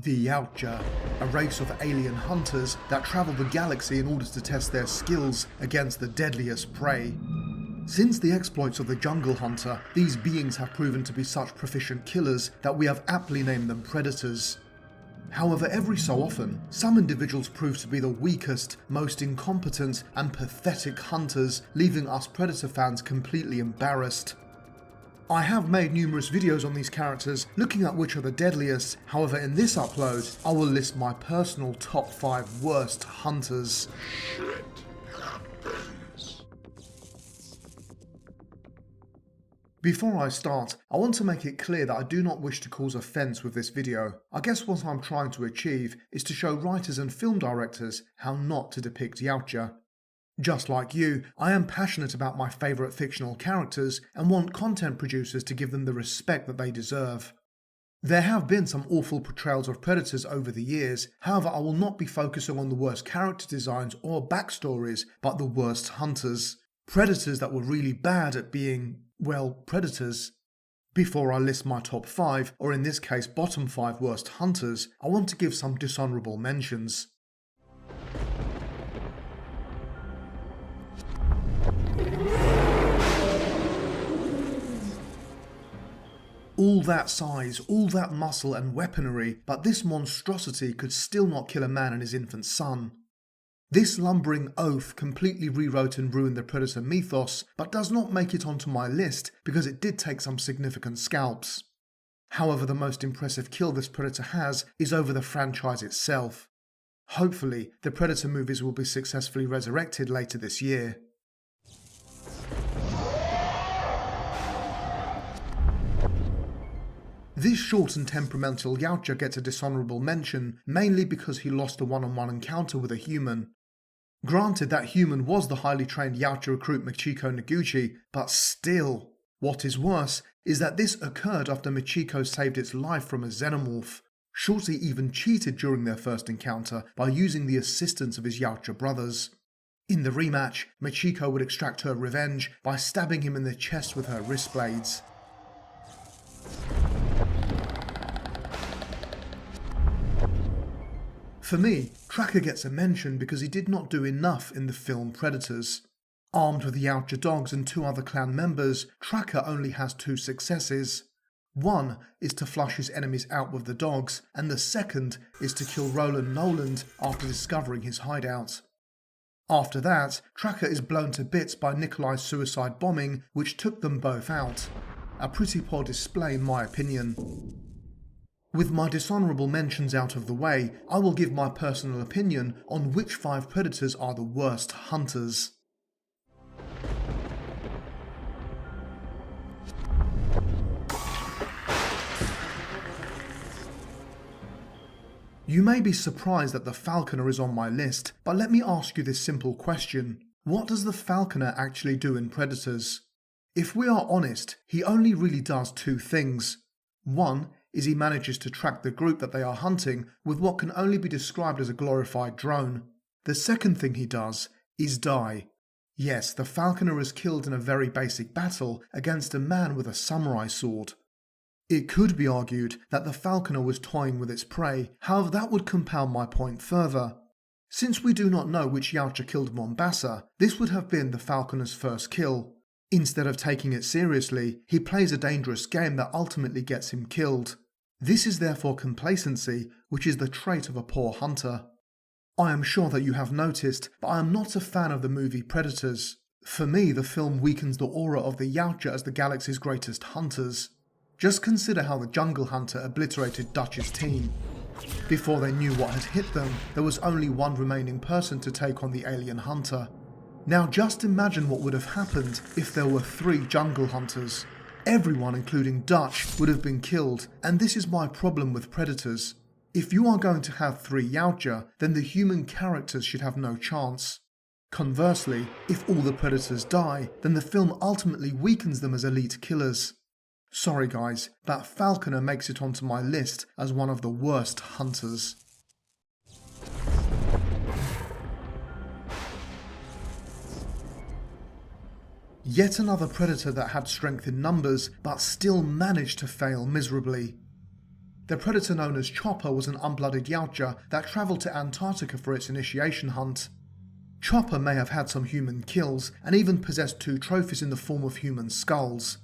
The Yautja, a race of alien hunters that travel the galaxy in order to test their skills against the deadliest prey. Since the exploits of the jungle hunter, these beings have proven to be such proficient killers that we have aptly named them predators. However, every so often, some individuals prove to be the weakest, most incompetent and pathetic hunters, leaving us Predator fans completely embarrassed. I have made numerous videos on these characters, looking at which are the deadliest. However, in this upload, I will list my personal top 5 worst hunters. Shit happens. Before I start, I want to make it clear that I do not wish to cause offence with this video. I guess what I'm trying to achieve is to show writers and film directors how not to depict Yautja. Just like you, I am passionate about my favourite fictional characters and want content producers to give them the respect that they deserve. There have been some awful portrayals of predators over the years, however I will not be focusing on the worst character designs or backstories, but the worst hunters. Predators that were really bad at being, well, predators. Before I list my top 5, or in this case bottom 5 worst hunters, I want to give some dishonourable mentions. All that size, all that muscle and weaponry, but this monstrosity could still not kill a man and his infant son. This lumbering oaf completely rewrote and ruined the Predator mythos, but does not make it onto my list because it did take some significant scalps. However, the most impressive kill this Predator has is over the franchise itself. Hopefully, the Predator movies will be successfully resurrected later this year. This short and temperamental Yautja gets a dishonourable mention, mainly because he lost a one-on-one encounter with a human. Granted, that human was the highly trained Yautja recruit Michiko Noguchi, but still. What is worse is that this occurred after Michiko saved its life from a xenomorph. Shorty even cheated during their first encounter by using the assistance of his Yautja brothers. In the rematch, Michiko would extract her revenge by stabbing him in the chest with her wrist blades. For me, Tracker gets a mention because he did not do enough in the film Predators. Armed with the Yautja dogs and 2 other clan members, Tracker only has 2 successes. One is to flush his enemies out with the dogs, and the second is to kill Roland Noland after discovering his hideout. After that, Tracker is blown to bits by Nikolai's suicide bombing, which took them both out. A pretty poor display in my opinion. With my dishonourable mentions out of the way, I will give my personal opinion on which 5 predators are the worst hunters. You may be surprised that the Falconer is on my list, but let me ask you this simple question. What does the Falconer actually do in Predators? If we are honest, he only really does 2 things. One is he manages to track the group that they are hunting with what can only be described as a glorified drone. The second thing he does is die. Yes, the Falconer is killed in a very basic battle against a man with a samurai sword. It could be argued that the Falconer was toying with its prey, however that would compound my point further. Since we do not know which Yautja killed Mombasa, this would have been the Falconer's first kill. Instead of taking it seriously, he plays a dangerous game that ultimately gets him killed. This is therefore complacency, which is the trait of a poor hunter. I am sure that you have noticed, but I am not a fan of the movie Predators. For me, the film weakens the aura of the Yautja as the galaxy's greatest hunters. Just consider how the jungle hunter obliterated Dutch's team. Before they knew what had hit them, there was only one remaining person to take on the alien hunter. Now just imagine what would have happened if there were 3 jungle hunters. Everyone, including Dutch, would have been killed, and this is my problem with Predators. If you are going to have 3 Yautja, then the human characters should have no chance. Conversely, if all the Predators die, then the film ultimately weakens them as elite killers. Sorry guys, but Falconer makes it onto my list as one of the worst hunters. Yet another predator that had strength in numbers, but still managed to fail miserably. The predator known as Chopper was an unblooded Yautja that travelled to Antarctica for its initiation hunt. Chopper may have had some human kills and even possessed 2 trophies in the form of human skulls.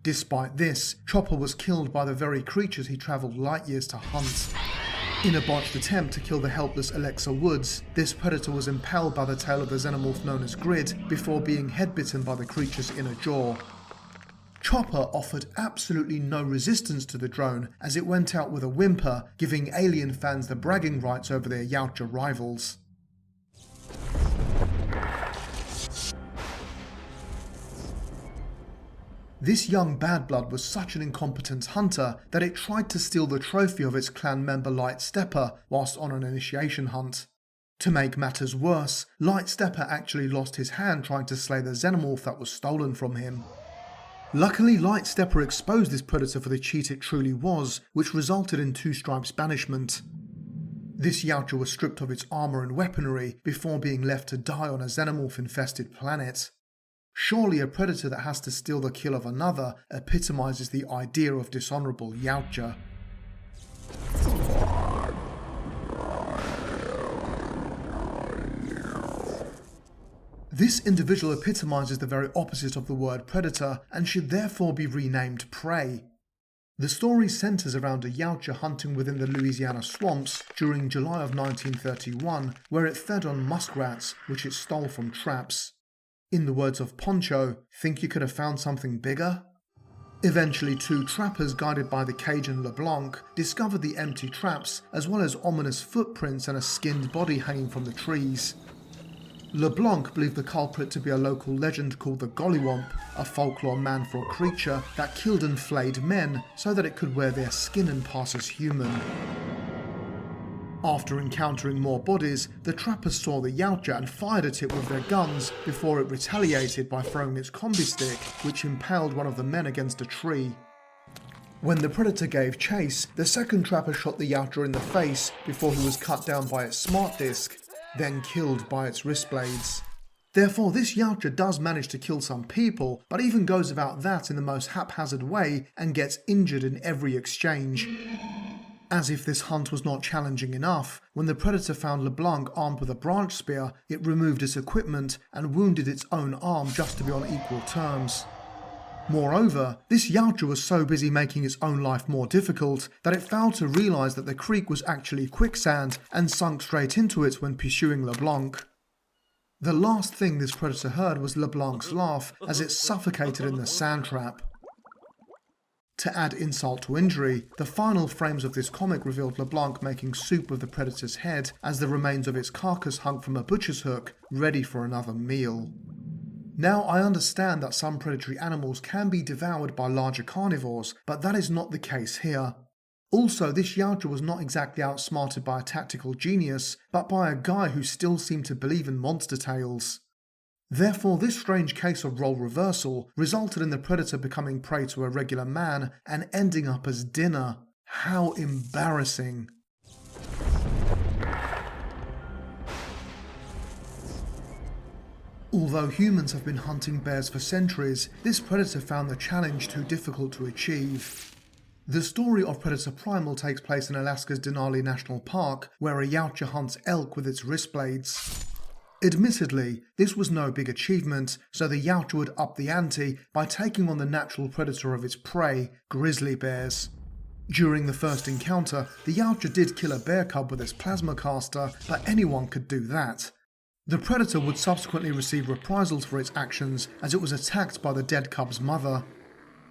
Despite this, Chopper was killed by the very creatures he travelled light years to hunt. In a botched attempt to kill the helpless Alexa Woods, this predator was impaled by the tail of the xenomorph known as Grid before being head-bitten by the creature's inner jaw. Chopper offered absolutely no resistance to the drone as it went out with a whimper, giving alien fans the bragging rights over their Yautja rivals. This young bad blood was such an incompetent hunter that it tried to steal the trophy of its clan member Light Stepper whilst on an initiation hunt. To make matters worse, Light Stepper actually lost his hand trying to slay the xenomorph that was stolen from him. Luckily, Light Stepper exposed this predator for the cheat it truly was, which resulted in 2 stripes banishment. This Yautja was stripped of its armour and weaponry before being left to die on a xenomorph-infested planet. Surely a predator that has to steal the kill of another epitomises the idea of dishonourable Yautja. This individual epitomises the very opposite of the word predator and should therefore be renamed prey. The story centres around a Yautja hunting within the Louisiana swamps during July of 1931, where it fed on muskrats, which it stole from traps. In the words of Poncho, think you could have found something bigger? Eventually 2 trappers guided by the Cajun LeBlanc discovered the empty traps as well as ominous footprints and a skinned body hanging from the trees. LeBlanc believed the culprit to be a local legend called the Gollywomp, a folklore man-for creature that killed and flayed men so that it could wear their skin and pass as human. After encountering more bodies, the trappers saw the Yautja and fired at it with their guns before it retaliated by throwing its combi stick, which impaled one of the men against a tree. When the predator gave chase, the second trapper shot the Yautja in the face before he was cut down by its smart disc, then killed by its wrist blades. Therefore, this Yautja does manage to kill some people, but even goes about that in the most haphazard way and gets injured in every exchange. As if this hunt was not challenging enough, when the predator found LeBlanc armed with a branch spear, it removed its equipment and wounded its own arm just to be on equal terms. Moreover, this Yautja was so busy making its own life more difficult that it failed to realise that the creek was actually quicksand and sunk straight into it when pursuing LeBlanc. The last thing this predator heard was LeBlanc's laugh as it suffocated in the sand trap. To add insult to injury, the final frames of this comic revealed LeBlanc making soup of the predator's head as the remains of its carcass hung from a butcher's hook, ready for another meal. Now, I understand that some predatory animals can be devoured by larger carnivores, but that is not the case here. Also, this Yautja was not exactly outsmarted by a tactical genius, but by a guy who still seemed to believe in monster tales. Therefore, this strange case of role reversal resulted in the predator becoming prey to a regular man and ending up as dinner. How embarrassing. Although humans have been hunting bears for centuries, this predator found the challenge too difficult to achieve. The story of Predator Primal takes place in Alaska's Denali National Park, where a Yautja hunts elk with its wrist blades. Admittedly, this was no big achievement, so the Yautja would up the ante by taking on the natural predator of its prey, grizzly bears. During the first encounter, the Yautja did kill a bear cub with its plasma caster, but anyone could do that. The predator would subsequently receive reprisals for its actions as it was attacked by the dead cub's mother.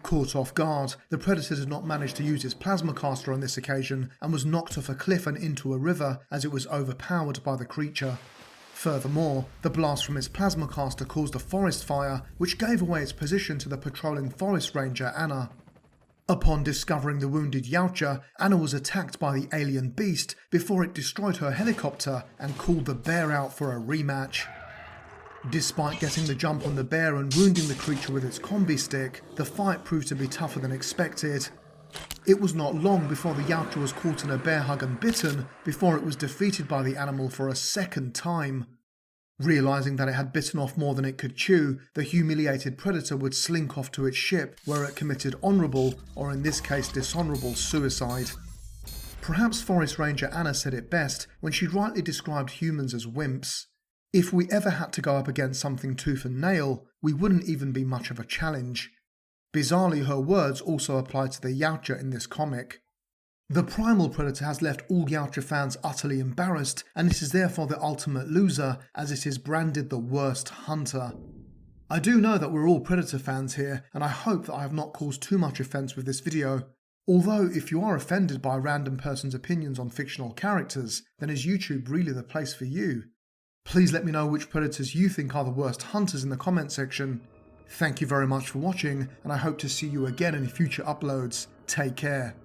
Caught off guard, the predator did not manage to use its plasma caster on this occasion and was knocked off a cliff and into a river as it was overpowered by the creature. Furthermore, the blast from its plasma caster caused a forest fire, which gave away its position to the patrolling forest ranger Anna. Upon discovering the wounded Yautja, Anna was attacked by the alien beast before it destroyed her helicopter and called the bear out for a rematch. Despite getting the jump on the bear and wounding the creature with its combi stick, the fight proved to be tougher than expected. It was not long before the Yautja was caught in a bear hug and bitten before it was defeated by the animal for a second time. Realising that it had bitten off more than it could chew, the humiliated predator would slink off to its ship where it committed honourable, or in this case dishonourable, suicide. Perhaps Forest Ranger Anna said it best when she rightly described humans as wimps. If we ever had to go up against something tooth and nail, we wouldn't even be much of a challenge. Bizarrely, her words also apply to the Yautja in this comic. The Primal Predator has left all Yautja fans utterly embarrassed, and it is therefore the ultimate loser, as it is branded the Worst Hunter. I do know that we're all Predator fans here, and I hope that I have not caused too much offence with this video. Although, if you are offended by a random person's opinions on fictional characters, then is YouTube really the place for you? Please let me know which Predators you think are the worst hunters in the comment section. Thank you very much for watching, and I hope to see you again in future uploads. Take care.